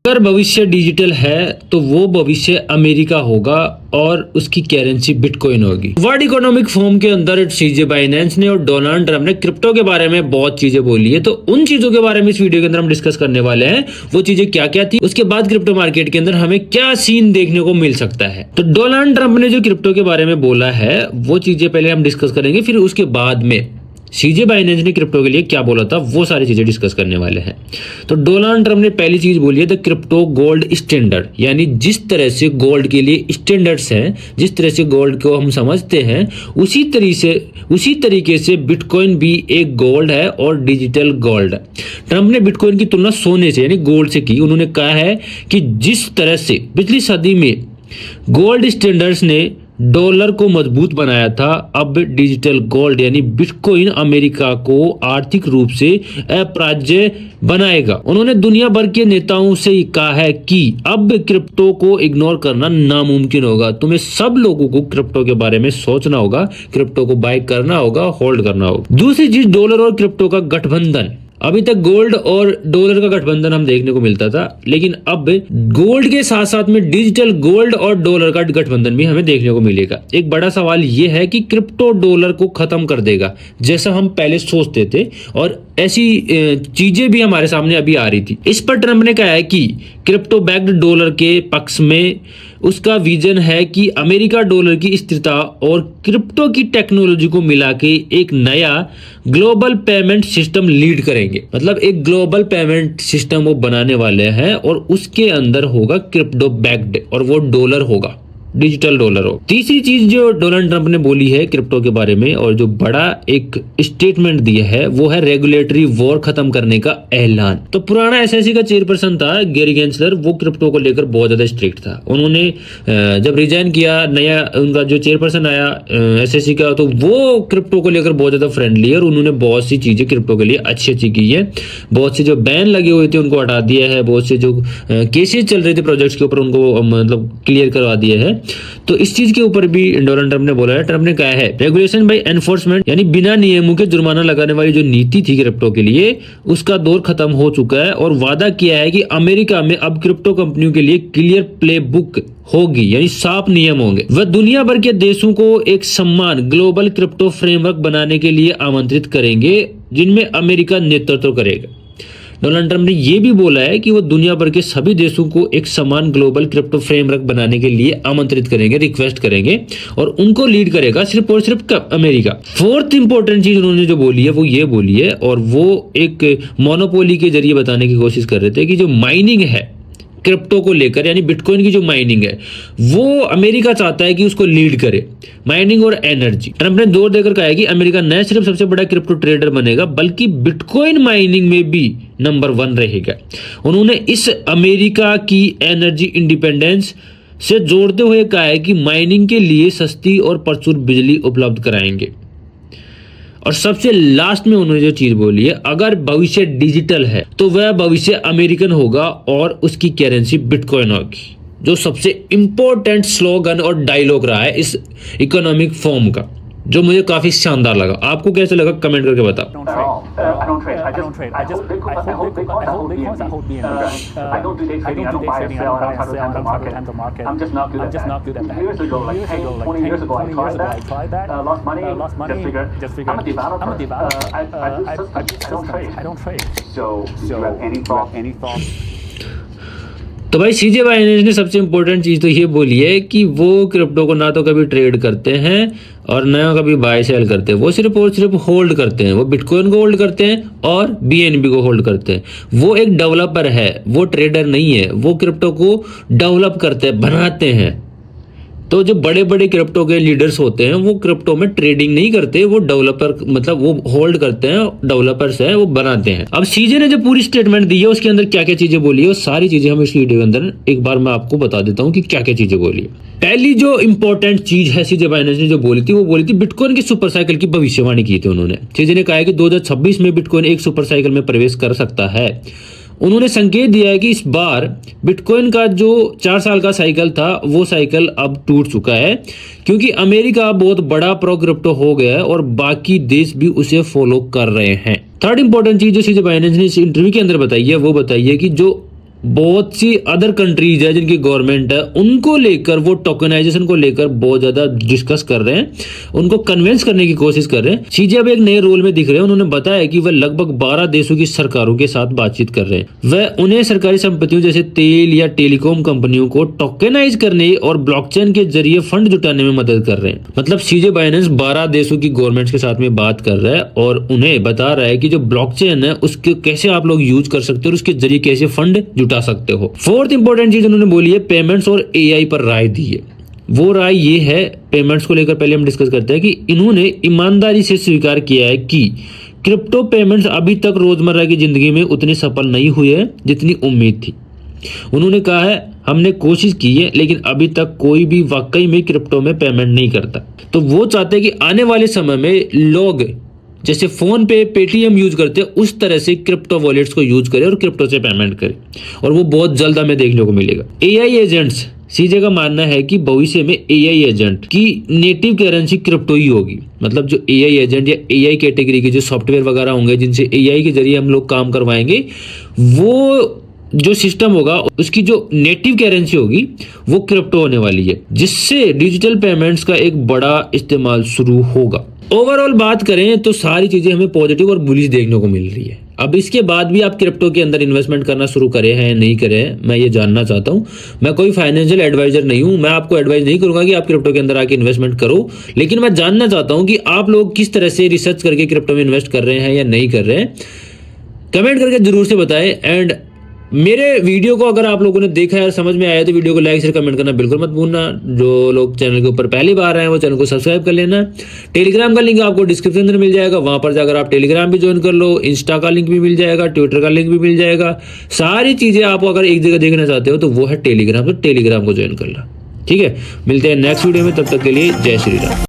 अगर भविष्य डिजिटल है तो वो भविष्य अमेरिका होगा और उसकी करेंसी बिटकॉइन होगी। वर्ल्ड इकोनॉमिक फोरम के अंदर सीजे बाइनेंस ने और डोनाल्ड ट्रम्प ने क्रिप्टो के बारे में बहुत चीजें बोली है, तो उन चीजों के बारे में इस वीडियो के अंदर हम डिस्कस करने वाले हैं। वो चीजें क्या क्या थी, उसके बाद क्रिप्टो मार्केट के अंदर हमें क्या सीन देखने को मिल सकता है। तो डोनाल्ड ट्रम्प ने जो क्रिप्टो के बारे में बोला है वो चीजें पहले हम डिस्कस करेंगे, फिर उसके बाद में सीजे बाइनेंस ने क्रिप्टो के लिए क्या बोला था वो सारी चीजें डिस्कस करने वाले हैं। तो डोनाल्ड ट्रम्प ने पहली चीज बोली है द क्रिप्टो गोल्ड स्टैंडर्ड, यानी जिस तरह से गोल्ड के लिए स्टैंडर्ड्स हैं, जिस तरह से गोल्ड को हम समझते हैं उसी तरीके से बिटकॉइन भी एक गोल्ड है और डिजिटल गोल्ड है। ट्रम्प ने बिटकॉइन की तुलना सोने से यानी गोल्ड से की। उन्होंने कहा है कि जिस तरह से पिछली सदी में गोल्ड स्टैंडर्ड्स ने डॉलर को मजबूत बनाया था, अब डिजिटल गोल्ड यानी बिटकॉइन अमेरिका को आर्थिक रूप से अपराज्य बनाएगा। उन्होंने दुनिया भर के नेताओं से कहा है कि अब क्रिप्टो को इग्नोर करना नामुमकिन होगा। तुम्हें सब लोगों को क्रिप्टो के बारे में सोचना होगा, क्रिप्टो को बाय करना होगा, होल्ड करना होगा। दूसरी चीज डॉलर और क्रिप्टो का गठबंधन। अभी तक गोल्ड और डॉलर का गठबंधन हम देखने को मिलता था, लेकिन अब गोल्ड के साथ साथ में डिजिटल गोल्ड और डॉलर का गठबंधन भी हमें देखने को मिलेगा। एक बड़ा सवाल यह है कि क्रिप्टो डॉलर को खत्म कर देगा जैसा हम पहले सोचते थे, और ऐसी चीजें भी हमारे सामने अभी आ रही थी। इस पर ट्रम्प ने कहा है कि क्रिप्टो बैक्ड डॉलर के पक्ष में उसका विजन है कि अमेरिका डॉलर की स्थिरता और क्रिप्टो की टेक्नोलॉजी को मिला के एक नया ग्लोबल पेमेंट सिस्टम लीड करेंगे। मतलब एक ग्लोबल पेमेंट सिस्टम वो बनाने वाले हैं और उसके अंदर होगा क्रिप्टो बैक्ड और वो डॉलर होगा, डिजिटल डॉलर हो। तीसरी चीज जो डोनाल्ड ट्रम्प ने बोली है क्रिप्टो के बारे में और जो बड़ा एक स्टेटमेंट दिया है वो है रेगुलेटरी वॉर खत्म करने का ऐलान। तो पुराना एसएससी का चेयरपर्सन था गैरी गेंसलर, वो क्रिप्टो को लेकर बहुत ज्यादा स्ट्रिक्ट था। उन्होंने जब रिजाइन किया, नया उनका जो चेयरपर्सन आया एसएससी का, तो वो क्रिप्टो को लेकर बहुत ज्यादा फ्रेंडली है और उन्होंने बहुत सी चीजें क्रिप्टो के लिए अच्छी की है। बहुत से जो बैन लगे हुए थे उनको हटा दिया है, बहुत से जो केसेस चल रहे थे प्रोजेक्ट्स के ऊपर उनको मतलब क्लियर करवा दिया है। तो इस चीज के ऊपर भी डोनाल्ड ट्रम्प ने बोला है। ट्रम्प ने कहा है रेगुलेशन बाय एनफोर्समेंट, यानी बिना नियमों के जुर्माना लगाने वाली जो नीति थी क्रिप्टो के लिए, उसका दौर खत्म हो चुका है और वादा किया है कि अमेरिका में अब क्रिप्टो कंपनियों के लिए क्लियर प्ले बुक होगी, यानी साफ नियम होंगे। वह दुनिया भर के देशों को एक समान ग्लोबल क्रिप्टो फ्रेमवर्क बनाने के लिए आमंत्रित करेंगे जिनमें अमेरिका नेतृत्व करेगा। डोनाल्ड ट्रम्प ने यह भी बोला है कि वो दुनिया भर के सभी देशों को एक समान ग्लोबल क्रिप्टो फ्रेमवर्क बनाने के लिए आमंत्रित करेंगे, रिक्वेस्ट करेंगे, और उनको लीड करेगा सिर्फ और सिर्फ अमेरिका। फोर्थ इंपॉर्टेंट चीज उन्होंने जो बोली है वो ये बोली है, और वो एक मोनोपोली के जरिए बताने की कोशिश कर रहे थे कि जो माइनिंग है क्रिप्टो को लेकर, यानी बिटकॉइन की जो माइनिंग है वो अमेरिका चाहता है कि उसको लीड करे, माइनिंग और एनर्जी। ट्रम्प ने जोर देकर कहा है कि अमेरिका न सिर्फ सबसे बड़ा क्रिप्टो ट्रेडर बनेगा बल्कि बिटकॉइन माइनिंग में भी नंबर 1 रहेगा। उन्होंने इस अमेरिका की एनर्जी इंडिपेंडेंस से जोड़ते हुए कहा है कि माइनिंग के लिए सस्ती और प्रचुर बिजली उपलब्ध कराएंगे। और सबसे लास्ट में उन्होंने जो चीज बोली है, अगर भविष्य डिजिटल है तो वह भविष्य अमेरिकन होगा और उसकी करेंसी बिटकॉइन होगी, जो सबसे इंपॉर्टेंट स्लोगन और डायलॉग रहा है इस इकोनॉमिक फोरम का, जो मुझे काफी शानदार लगा। आपको कैसे लगा कमेंट करके बताओ। तो भाई सीजे बाइनेंस ने सबसे इंपॉर्टेंट चीज तो ये बोली है कि वो क्रिप्टो को ना तो कभी ट्रेड करते हैं और ना कभी बाय सेल करते हैं, वो सिर्फ और सिर्फ होल्ड करते हैं। वो बिटकॉइन को होल्ड करते हैं और बीएनबी को होल्ड करते हैं। वो एक डेवलपर है, वो ट्रेडर नहीं है। वो क्रिप्टो को डेवलप करते हैं, बनाते हैं। तो जो बड़े बड़े क्रिप्टो के लीडर्स होते हैं वो क्रिप्टो में ट्रेडिंग नहीं करते, वो डेवलपर मतलब वो होल्ड करते हैं, डेवलपर्स हैं, वो बनाते हैं। अब सीजे ने जो पूरी स्टेटमेंट दी है उसके अंदर क्या क्या चीजें बोली है वो सारी चीजें हम इस वीडियो के अंदर एक बार मैं आपको बता देता हूँ कि क्या क्या चीजें बोली है। पहली जो इंपॉर्टेंट चीज है सीजे बाइनेंस ने जो बोली थी वो बोली थी बिटकॉइन की सुपर साइकिल की भविष्यवाणी की थी उन्होंने। सीजे ने कहा है कि 2026 में बिटकॉइन एक सुपर साइकिल में प्रवेश कर सकता है। उन्होंने संकेत दिया है कि इस बार बिटकॉइन का जो 4 साल का साइकिल था वो साइकिल अब टूट चुका है, क्योंकि अमेरिका बहुत बड़ा प्रो क्रिप्टो हो गया है और बाकी देश भी उसे फॉलो कर रहे हैं। थर्ड इंपॉर्टेंट चीज जो सीजे बाइनेंस ने इस इंटरव्यू के अंदर बताई है वो बताई है कि जो बहुत सी अदर कंट्रीज है जिनकी गवर्नमेंट है, उनको लेकर वो टोकनाइजेशन को लेकर बहुत ज्यादा डिस्कस कर रहे हैं, उनको कन्विंस करने की कोशिश कर रहे हैं। सीजे अब एक नए रोल में दिख रहे हैं। उन्होंने बताया कि वह लगभग 12 देशों की सरकारों के साथ बातचीत कर रहे हैं। वह उन्हें सरकारी संपत्तियों जैसे तेल या टेलीकॉम कंपनियों को टोकनाइज करने और ब्लॉकचेन के जरिए फंड जुटाने में मदद कर रहे हैं। मतलब सीजे बाइनेंस 12 देशों की गवर्नमेंट्स के साथ में बात कर रहा है और उन्हें बता रहा है कि जो ब्लॉकचेन है उसके कैसे आप लोग यूज कर सकते हो और उसके जरिए कैसे फंड जुटा सकते हो। फोर्थ इंपॉर्टेंट चीज उन्होंने बोली है पेमेंट्स और एआई पर राय दी है। वो राय ये है, पेमेंट्स को लेकर पहले हम डिस्कस करते हैं कि इन्होंने ईमानदारी से स्वीकार किया है कि क्रिप्टो पेमेंट्स अभी तक रोजमर्रा की जिंदगी में उतनी सफल नहीं हुए हैं जितनी उम्मीद थी। उन्होंने कहा है हमने कोशिश की है लेकिन अभी तक कोई भी वाकई में क्रिप्टो में पेमेंट नहीं करता। तो वो चाहते हैं कि आने वाले समय में लोग जैसे फोन पे पेटीएम यूज करते हैं उस तरह से क्रिप्टो वॉलेट्स को यूज करें और क्रिप्टो से पेमेंट करें, और वो बहुत जल्द हमें देखने को मिलेगा। एआई एजेंट्स, सीजे का मानना है कि भविष्य में एआई एजेंट की नेटिव करेंसी क्रिप्टो ही होगी। मतलब जो एआई एजेंट या एआई कैटेगरी के जो सॉफ्टवेयर वगैरह होंगे जिनसे एआई के जरिए हम लोग काम करवाएंगे, वो जो सिस्टम होगा उसकी जो नेटिव करेंसी होगी वो क्रिप्टो होने वाली है, जिससे डिजिटल पेमेंट्स का एक बड़ा इस्तेमाल शुरू होगा। ओवरऑल बात करें तो सारी चीजें हमें पॉजिटिव और बुलिश देखने को मिल रही है। अब इसके बाद भी आप क्रिप्टो के अंदर इन्वेस्टमेंट करना शुरू करें हैं नहीं करें हैं, मैं ये जानना चाहता हूं। मैं कोई फाइनेंशियल एडवाइजर नहीं हूं, मैं आपको एडवाइस नहीं करूंगा कि आप क्रिप्टो के अंदर आके इन्वेस्टमेंट करो, लेकिन मैं जानना चाहता हूं कि आप लोग किस तरह से रिसर्च करके क्रिप्टो में इन्वेस्ट कर रहे हैं या नहीं कर रहे हैं। कमेंट करके जरूर से बताएं। एंड मेरे वीडियो को अगर आप लोगों ने देखा है और समझ में आया तो वीडियो को लाइक शेयर कमेंट करना बिल्कुल मत भूलना। जो लोग चैनल के ऊपर पहली बार आए हैं वो चैनल को सब्सक्राइब कर लेना। टेलीग्राम का लिंक आपको डिस्क्रिप्शन में मिल जाएगा, वहां पर जाकर आप टेलीग्राम भी ज्वाइन कर लो। इंस्टा का लिंक भी मिल जाएगा, ट्विटर का लिंक भी मिल जाएगा। सारी चीजें आप अगर एक जगह देखना चाहते हो तो वो है टेलीग्राम, तो टेलीग्राम को ज्वाइन कर लो। ठीक है, मिलते हैं नेक्स्ट वीडियो में, तब तक के लिए जय श्री राम।